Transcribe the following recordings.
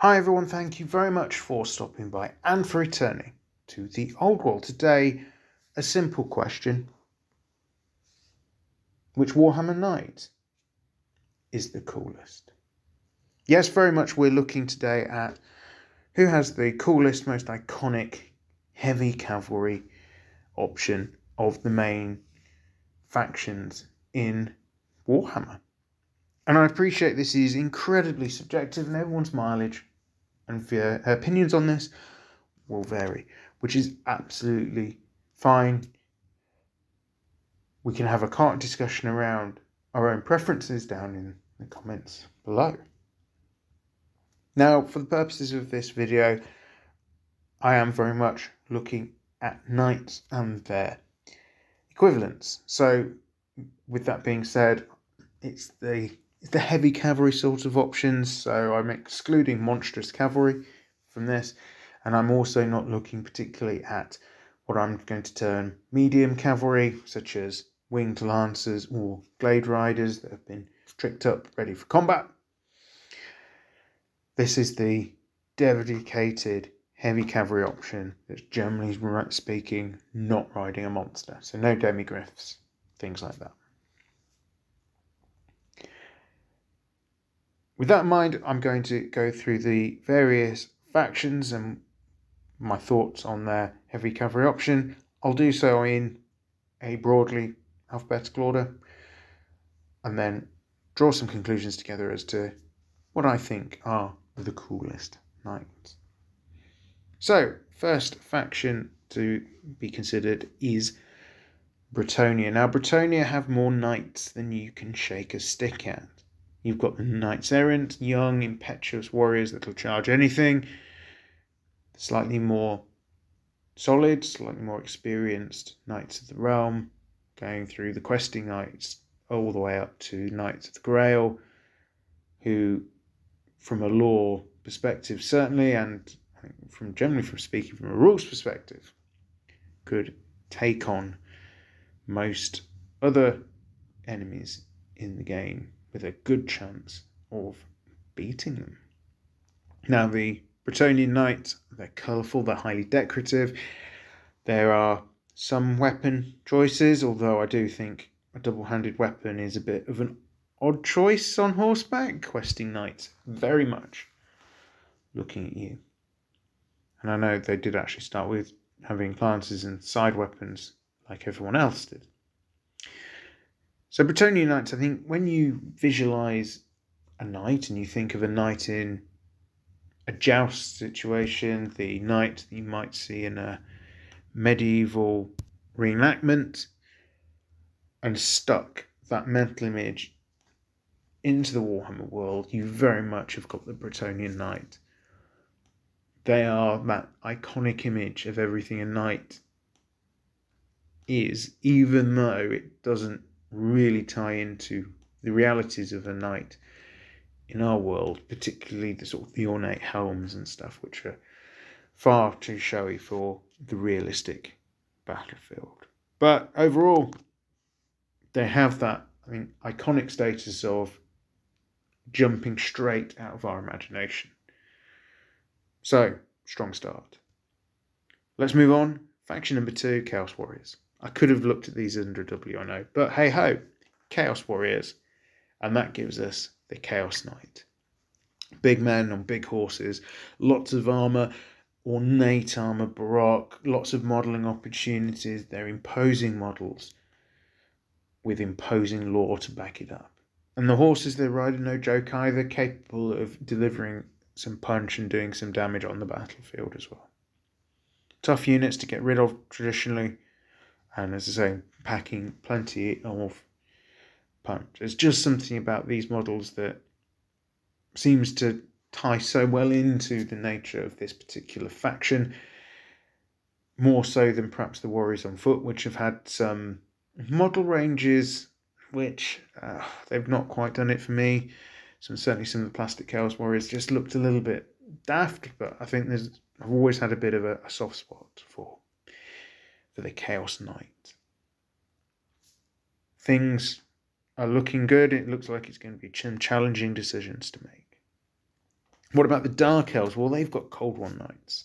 Hi everyone, thank you very much for stopping by and for returning to the old world. Today, a simple question. Which Warhammer Knight is the coolest? Yes, very much we're looking today at who has the coolest, most iconic heavy cavalry option of the main factions in Warhammer. And I appreciate this is incredibly subjective and everyone's mileage and opinions on this will vary, which is absolutely fine. We can have a discussion around our own preferences down in the comments below. Now, for the purposes of this video, I am very much looking at knights and their equivalents. So, with that being said, it's the heavy cavalry sort of options. So I'm excluding monstrous cavalry from this, and I'm also not looking particularly at what I'm going to term medium cavalry, such as winged lancers or glade riders that have been tricked up, ready for combat. This is the dedicated heavy cavalry option that's generally speaking not riding a monster. So no demigryphs, things like that. With that in mind, I'm going to go through the various factions and my thoughts on their heavy cavalry option. I'll do so in a broadly alphabetical order and then draw some conclusions together as to what I think are the coolest knights. So, first faction to be considered is Bretonnia. Now, Bretonnia have more knights than you can shake a stick at. You've got the Knights Errant, young, impetuous warriors that will charge anything. Slightly more solid, slightly more experienced Knights of the Realm, going through the questing Knights all the way up to Knights of the Grail, who, from a lore perspective certainly, and I think generally from speaking from a rules perspective, could take on most other enemies in the game with a good chance of beating them. Now, the Bretonnian Knights, they're colourful, they're highly decorative. There are some weapon choices, although I do think a double-handed weapon is a bit of an odd choice on horseback. Questing Knights, very much looking at you. And I know they did actually start with having lances and side weapons like everyone else did. So Bretonnian Knights, I think when you visualise a knight and you think of a knight in a joust situation, the knight that you might see in a medieval reenactment, and stuck that mental image into the Warhammer world, you very much have got the Bretonnian Knight. They are that iconic image of everything a knight is, even though it doesn't really tie into the realities of a knight in our world, particularly the sort of the ornate helms and stuff, which are far too showy for the realistic battlefield. But overall, they have that, I mean, iconic status of jumping straight out of our imagination. So, strong start. Let's move on. Faction number 2, Chaos Warriors. I could have looked at these under W, I know, but hey ho, Chaos Warriors, and that gives us the Chaos Knight. Big men on big horses, lots of armour, ornate armour, baroque, lots of modelling opportunities. They're imposing models with imposing lore to back it up. And the horses they ride are no joke either, capable of delivering some punch and doing some damage on the battlefield as well. Tough units to get rid of traditionally, and as I say, packing plenty of punch. There's just something about these models that seems to tie so well into the nature of this particular faction, more so than perhaps the Warriors on Foot, which have had some model ranges which they've not quite done it for me. Certainly some of the plastic Chaos Warriors just looked a little bit daft, but I think I've always had a bit of a soft spot for the Chaos Knight. Things are looking good. It looks like it's going to be some challenging decisions to make. What about the Dark Elves? Well, they've got Cold War Knights.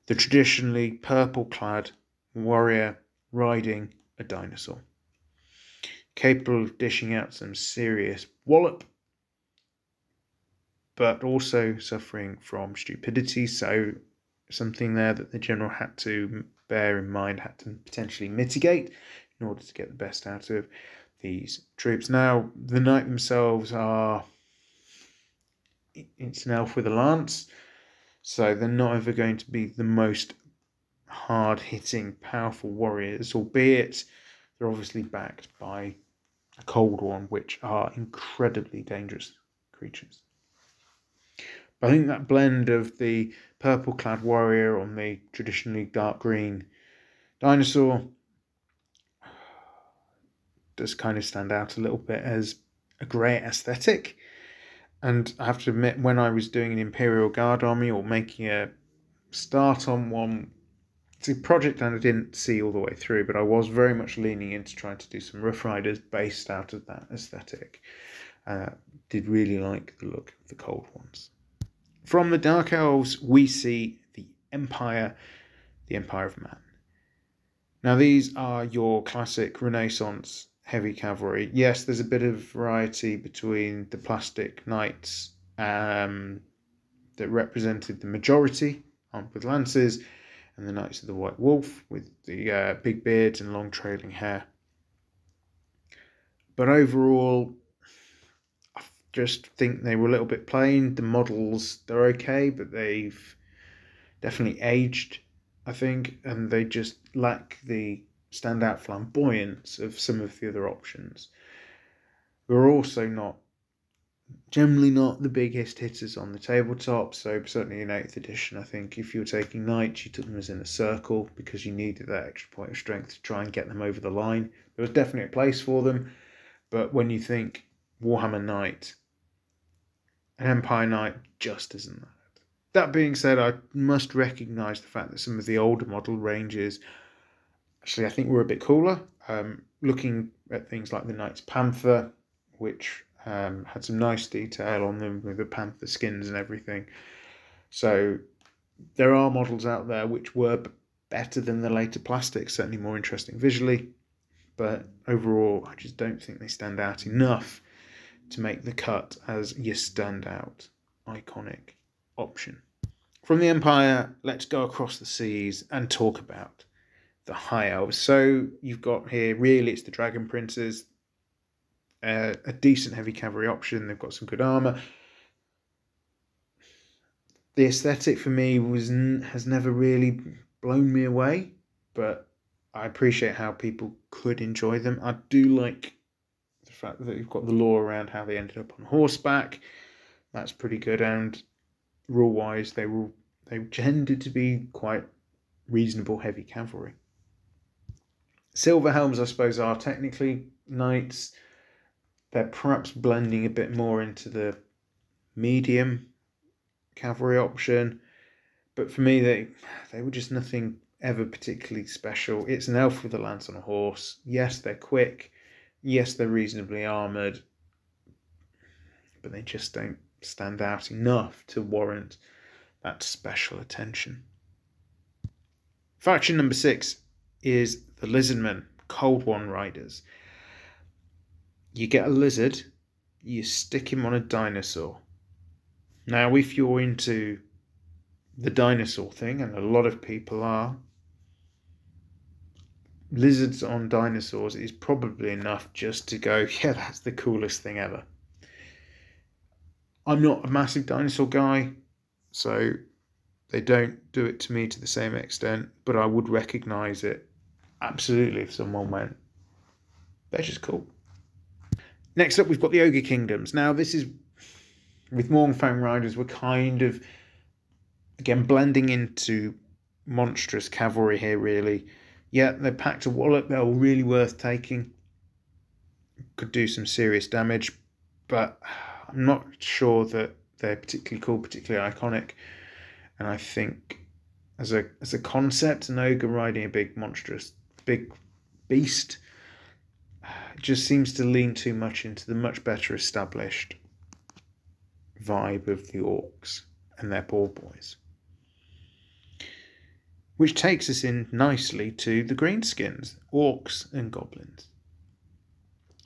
The traditionally purple-clad warrior riding a dinosaur. Capable of dishing out some serious wallop, but also suffering from stupidity, so something there that the general had to bear in mind, had to potentially mitigate in order to get the best out of these troops. Now, the knight themselves are... it's an elf with a lance, so they're not ever going to be the most hard-hitting, powerful warriors, albeit they're obviously backed by a Cold One, which are incredibly dangerous creatures. But I think that blend of the purple-clad warrior on the traditionally dark green dinosaur does kind of stand out a little bit as a great aesthetic. And I have to admit, when I was doing an Imperial Guard army or making a start on one, it's a project that I didn't see all the way through, but I was very much leaning into trying to do some Rough Riders based out of that aesthetic. Did really like the look of the Cold Ones. From the Dark Elves, we see the Empire of Man. Now, these are your classic Renaissance heavy cavalry. Yes, there's a bit of variety between the plastic knights that represented the majority, armed with lances, and the Knights of the White Wolf with the big beards and long trailing hair. But overall, I just think they were a little bit plain. The models, they're okay, but they've definitely aged, I think, and they just lack the standout flamboyance of some of the other options. We're also generally not the biggest hitters on the tabletop, so certainly in 8th edition, I think if you were taking knights, you took them as in a circle because you needed that extra point of strength to try and get them over the line. There was definitely a place for them, but when you think Warhammer Knight, an Empire Knight just isn't that. That being said, I must recognise the fact that some of the older model ranges, actually I think were a bit cooler. Looking at things like the Knight's Panther, which had some nice detail on them with the panther skins and everything. So there are models out there which were better than the later plastics, certainly more interesting visually, but overall I just don't think they stand out enough to make the cut as your standout iconic option. From the Empire, let's go across the seas and talk about the High Elves. So you've got here, really it's the Dragon Princes, a decent heavy cavalry option. They've got some good armour. The aesthetic for me has never really blown me away, but I appreciate how people could enjoy them. I do like the fact that you've got the lore around how they ended up on horseback. That's pretty good, and rule-wise, they tended to be quite reasonable heavy cavalry. Silver Helms, I suppose, are technically knights. They're perhaps blending a bit more into the medium cavalry option, but for me, they were just nothing ever particularly special. It's an elf with a lance on a horse. Yes, they're quick. Yes, they're reasonably armoured, but they just don't stand out enough to warrant that special attention. Faction number 6 is the Lizardman, Cold One Riders. You get a lizard, you stick him on a dinosaur. Now, if you're into the dinosaur thing, and a lot of people are, lizards on dinosaurs is probably enough just to go, yeah, that's the coolest thing ever. I'm not a massive dinosaur guy, so they don't do it to me to the same extent, but I would recognise it absolutely if someone went, they're just cool. Next up, we've got the Yogi Kingdoms. Now, this is, with Mornfang Riders, we're kind of, again, blending into monstrous cavalry here, really. Yeah, they're packed a wallop, they're really worth taking. Could do some serious damage, but I'm not sure that they're particularly cool, particularly iconic. And I think, as a concept, an ogre riding a big, monstrous, big beast, it just seems to lean too much into the much better established vibe of the orcs and their boar boys. Which takes us in nicely to the greenskins, orcs and goblins.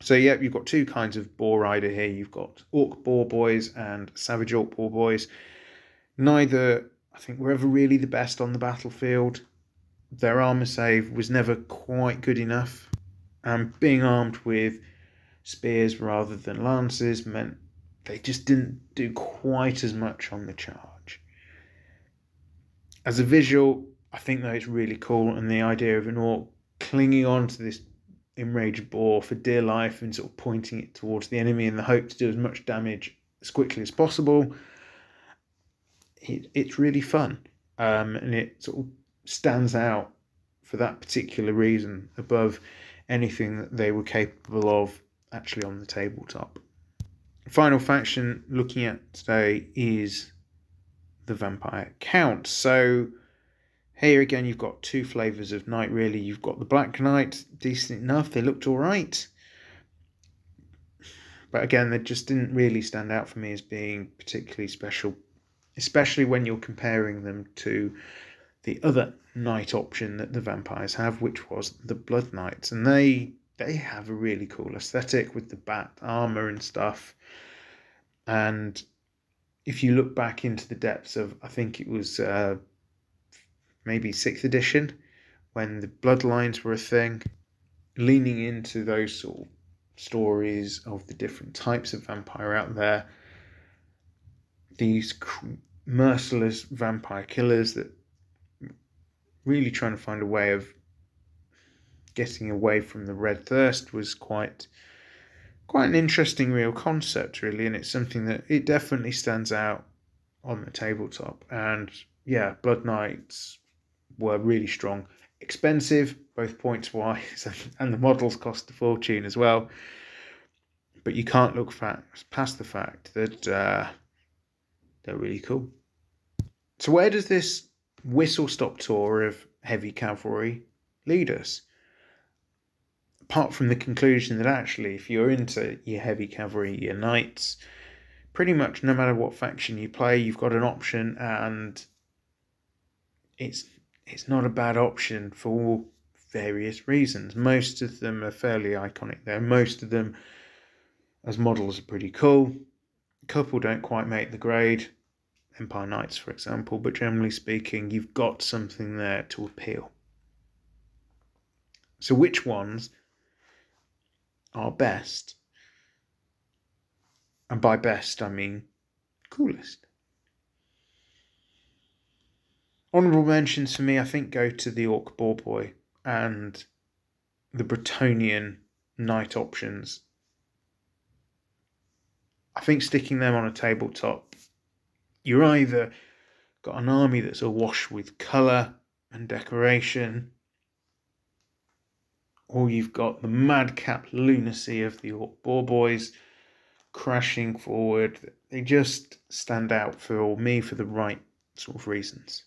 So yeah, you've got two kinds of boar rider here. You've got orc boar boys and savage orc boar boys. Neither, I think, were ever really the best on the battlefield. Their armor save was never quite good enough. And being armed with spears rather than lances meant they just didn't do quite as much on the charge. As a visual, I think though it's really cool, and the idea of an orc clinging on to this enraged boar for dear life and sort of pointing it towards the enemy in the hope to do as much damage as quickly as possible. It's really fun, and it sort of stands out for that particular reason above anything that they were capable of actually on the tabletop. Final faction looking at today is the Vampire Count. So here again, you've got two flavours of knight, really. You've got the Black Knight, decent enough. They looked all right. But again, they just didn't really stand out for me as being particularly special, especially when you're comparing them to the other knight option that the vampires have, which was the Blood Knights. And they have a really cool aesthetic with the bat armour and stuff. And if you look back into the depths of, I think it was maybe 6th edition, when the bloodlines were a thing, leaning into those sort of stories of the different types of vampire out there, these merciless vampire killers that really trying to find a way of getting away from the red thirst was quite an interesting real concept, really, and it's something that it definitely stands out on the tabletop. And yeah, Blood Knights were really strong, expensive, both points wise, and the models cost a fortune as well. But you can't look past the fact that they're really cool. So where does this whistle-stop tour of heavy cavalry lead us? Apart from the conclusion that actually, if you're into your heavy cavalry, your knights, pretty much no matter what faction you play, you've got an option, and it's not a bad option for various reasons. Most of them are fairly iconic there. Most of them as models are pretty cool. A couple don't quite make the grade, Empire Knights for example, but generally speaking, you've got something there to appeal. So which ones are best? And by best, I mean coolest. Honourable mentions for me, I think, go to the Orc Boar Boy and the Bretonnian Knight options. I think sticking them on a tabletop, you're either got an army that's awash with colour and decoration, or you've got the madcap lunacy of the Orc Boar Boys crashing forward. They just stand out for me for the right sort of reasons.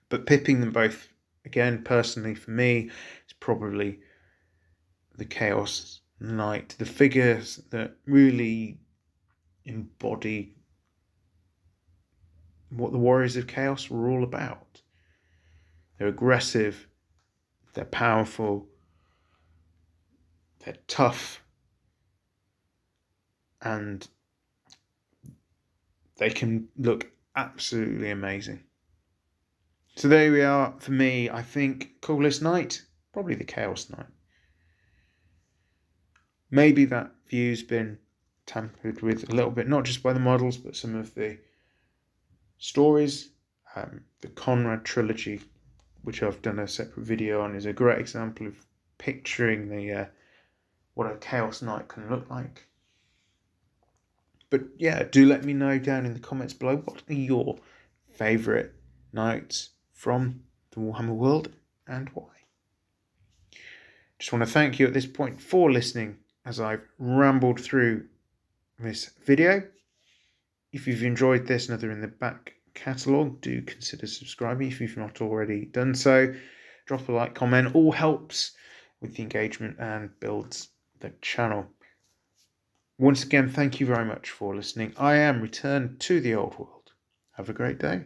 But pipping them both, again, personally for me, is probably the Chaos Knight. The figures that really embody what the Warriors of Chaos were all about. They're aggressive, they're powerful, they're tough, and they can look absolutely amazing. So there we are. For me, I think coolest knight, probably the Chaos Knight. Maybe that view's been tampered with a little bit, not just by the models, but some of the stories. The Conrad trilogy, which I've done a separate video on, is a great example of picturing the what a Chaos Knight can look like. But yeah, do let me know down in the comments below, what are your favourite knights from the Warhammer world and why? Just want to thank you at this point for listening as I've rambled through this video. If you've enjoyed this and other in the back catalogue, do consider subscribing if you've not already done so. Drop a like, comment, all helps with the engagement and builds the channel. Once again, thank you very much for listening. I am returned to the old world. Have a great day.